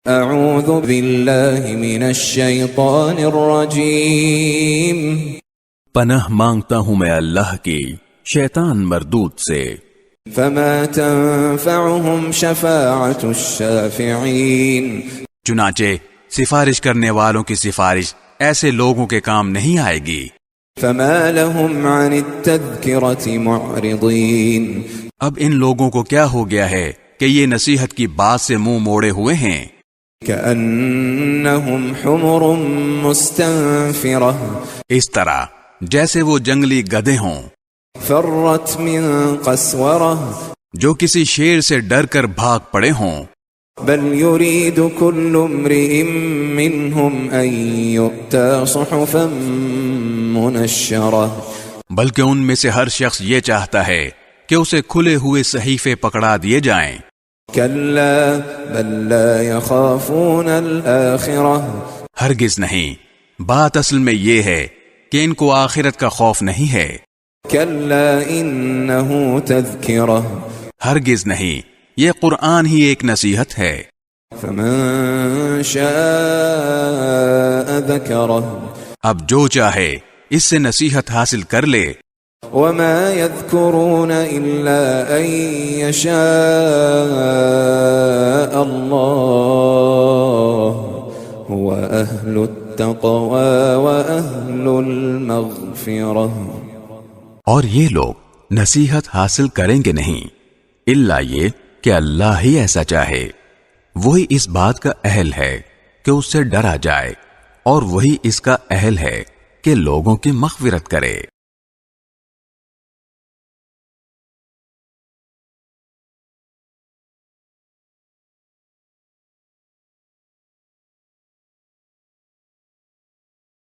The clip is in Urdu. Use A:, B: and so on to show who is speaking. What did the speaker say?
A: اعوذ باللہ من الشیطان الرجیم،
B: پناہ مانگتا ہوں میں اللہ کی شیطان مردود سے۔
A: فما تنفعهم شفاعة الشافعین،
B: چنانچہ سفارش کرنے والوں کی سفارش ایسے لوگوں کے کام نہیں آئے گی۔
A: فما لهم عن التذکرة معرضین،
B: اب ان لوگوں کو کیا ہو گیا ہے کہ یہ نصیحت کی بات سے منہ موڑے ہوئے ہیں۔
A: كأنهم حمر مستنفرة،
B: اس طرح جیسے وہ جنگلی گدھے ہوں
A: فرت من قسورة،
B: جو کسی شیر سے ڈر کر بھاگ پڑے ہوں۔
A: بل يريد كل امرئ منهم أن يؤتى صحفا منشرة،
B: بلکہ ان میں سے ہر شخص یہ چاہتا ہے کہ اسے کھلے ہوئے صحیفے پکڑا دیے جائیں۔
A: كلا بل لا يخافون الآخرة،
B: ہرگز نہیں، بات اصل میں یہ ہے کہ ان کو آخرت کا خوف نہیں ہے۔
A: كلا إنه تذكرة،
B: ہرگز نہیں، یہ قرآن ہی ایک نصیحت ہے۔
A: فمن شاء ذكره،
B: اب جو چاہے اس سے نصیحت حاصل کر لے۔
A: وما يذكرون إلا أن يشاء الله هو أهل التقوى وأهل المغفرة،
B: اور یہ لوگ نصیحت حاصل کریں گے نہیں الا یہ کہ اللہ ہی ایسا چاہے، وہی اس بات کا اہل ہے کہ اس سے ڈرا جائے، اور وہی اس کا اہل ہے کہ لوگوں کی مغفرت کرے۔